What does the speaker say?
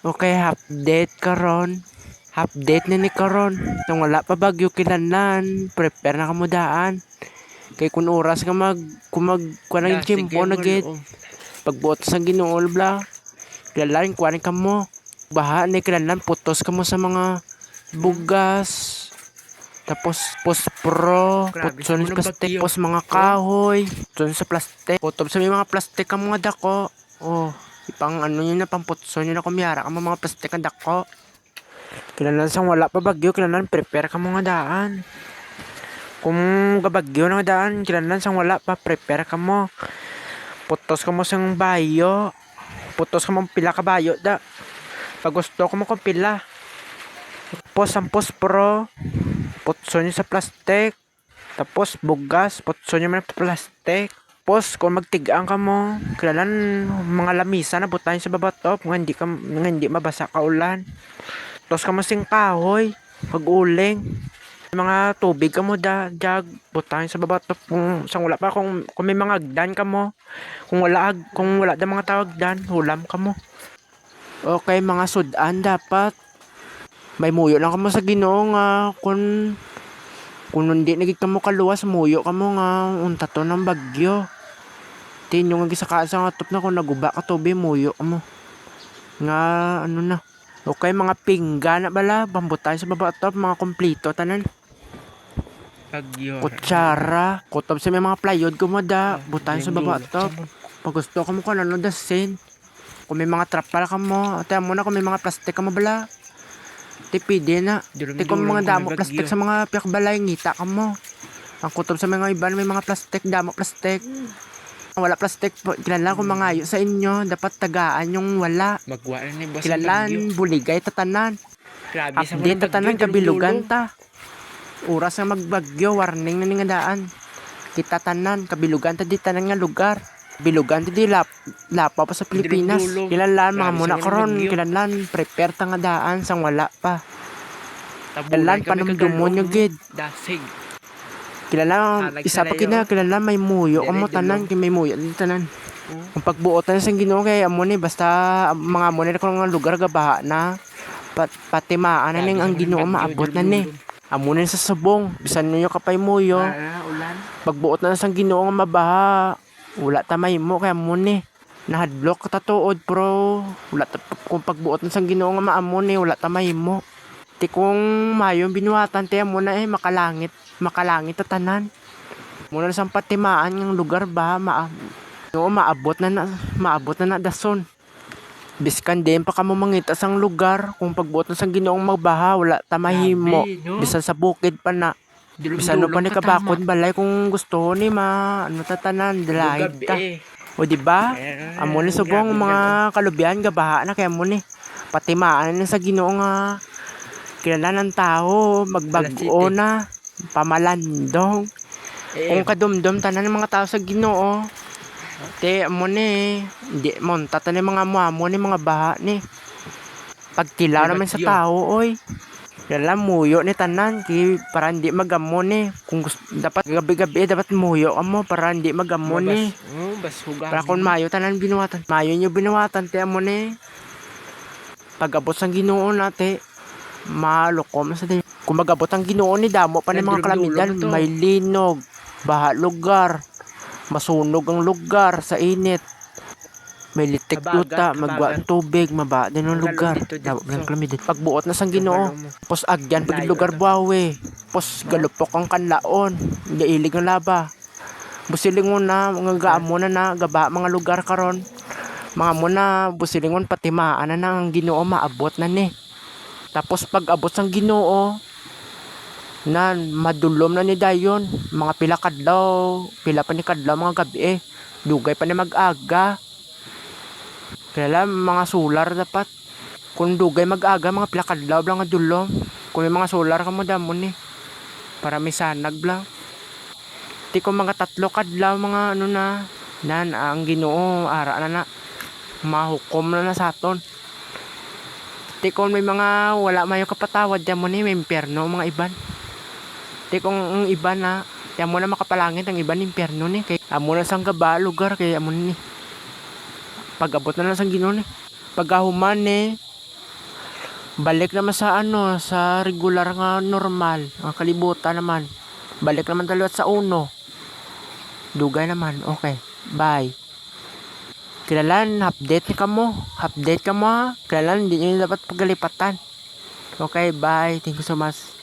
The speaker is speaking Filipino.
Okay, update karon. Update na ni karon. Nung wala pa bagyo kinahanglan, prepare na kamo daan. Kay kun oras ka kuan ng tiyempo na gid. Pagbuot sa Ginoo bla. Kailangan kuanin ka mo. Baha ni kinahanglan putos ka mo sa mga bugas. Tapos pospro, putson sa plastic, tapos mga kahoy, putson sa plastic, putob sa mga plastic ang mga dako. Oh, ipang ano yun na pang putson yun na kumiyara ka mga plastic ang dako. Kailangan sang wala pa bagyo, kailangan prepare ka mga daan. Kung gabagyo na daan, kailangan sang wala pa prepare ka mo. Putos ka mo sang bayo. Putos ka mo pila ka bayo da. Pag gusto ko mo kung pila. Tapos ang pospro, putso nyo sa plastic. Tapos bugas, putso nyo man sa plastic. Tapos kung magtigaan ka mo, kailangan mga lamisa na butahin sa babatop nga hindi mabasa ka ulan. Tapos ka mo sing kahoy, pag uling. Mga tubig ka mo jag butahin sa babatop kung sang wala pa kung may mga agdan ka mo. Kung wala da mga tawag dan, hulam ka mo. Okay, mga sudan dapat may muyo lang ka mo sa Ginoo nga kung hindi nagig ka mo kaluwas muyo ka mo nga unta to ng bagyo. Tinyo nga gisaka sa nga top na kung naguba ka tobe muyo ka mo. Nga ano na. Okay, mga pinggan na bala, bambutay sa baba top, mga kompleto tanan. Bagyo. Kutsara, kutob sa may mga plywood ko mo da, butay sa baba top. Pag gusto ka mo kung ano da sin. Kung may mga trap pala ka mo, tayo mo na kung may mga plastic ka mo bala. Tipide na. Di kung mga damo plastic sa mga piakbalay, ngita ka mo. Ang kutob sa mga iba may mga plastic, damo plastic. Wala plastic, kilalan kung mga ayo sa inyo, dapat tagaan yung wala. Magwala ni boss. Kilalan, buligay tatanan. Update tatanan, kabilugan ta. Oras na magbagyo, warning na nga daan. Kita tanan, kabilugan ta di tanan nga lugar. Bilugan ti di lapa pa sa Pilipinas. Kilalan mga muna karon, kilalan prepare ta nga daan sang wala pa. Kilalan panumdumon yung gid. Dasig. Kilala isa pa kilala may muyo amo tanan kay may muyo din tanan. Kung pagbuotan sa Ginoo kay amo ni basta mga amo ni kung nga lugar gabaha na patimaan na ning ang Ginoo maabot na ni. Amo ni sa subong bisan niyo kapay muyo. Pagbuot na sang Ginoo nga mabaha wala ta mahimo kay amo ni. Nahadlok ta tuod pro wala ta kung pagbuot na sang Ginoo nga maamo ni wala ta mahimo. Ti kung mayo binuhatan ti amo na makalangit tatanan. Muna sa patimaan ng lugar ba maabot na dason. Biskan din pa kamo mangita sang lugar kung pagbuot na sang Ginoong magbaha wala ta mahimo. Bisan sa bukid pa na. Bisan no pa ni kabakod balay kung gusto ni ano tatanan dalaid ta. O di ba? Amo ni subong mga kalubian gabaha na kay amo ni. Patimaan na sa Ginoo nga kilala ng tao magbago na pamalandong. Kung kadumdum tanan ng mga tao sa Ginoo. Te amo ni di monta tanan mga amo ni mga baha ni. Pagkilaw naman sa tao oy. Kilala muyo ni tanan kay para hindi magamo ni. Kung gusto, dapat gabi-gabi dapat muyo amo para hindi magamo ni. Para kung mayo tanan binuwatan. Mayo nyo binuwatan te amo ni. Pag-abot sang Ginoo nate malukom sa din. Kung magabot ang Ginoo ni damo pa ng mga kalamidad, may linog, baha lugar, masunog ang lugar sa init. May litik tuta, magwa ang tubig, maba din ang lugar. Damo ng kalamidad. Pagbuot na sang Ginoo, pos agyan pag lugar buawi, pos galupok ang kanlaon, gailig ang laba. Busilingon na, mga gaamo na gaba mga lugar karon. Mga muna busilingon patimaan na ang Ginoo maabot na ni. Tapos pag abot sang Ginoo na madulom na ni dayon mga pila pa ni kadlaw mga gabi dugay pa ni mag-aga kaya mga solar dapat kung dugay mag-aga mga pila kadlaw lang nga dulom kung may mga solar ka mo damo ni para may sanag lang ti kung mga 3 kadlaw mga ano na nan ang Ginoo ara na mahukom na sa aton. Ti kung may mga wala mayo kapatawad damo ni may impyerno mga iban. Ti kung ang iba na amo na makapalangit ang iban impyerno ni kay amo na sang gaba lugar kay amo ni. Pag abot na lang sang Ginoo ni. Pagahuman ni Balik naman sa ano, sa regular nga normal. Ang kalibutan naman. Balik naman dalawa sa uno. Dugay naman. Okay. Bye. Kilalan, update ka mo. Update ka mo ha. Kilalan, hindi nyo dapat pagalipatan. Okay, bye. Thank you so much.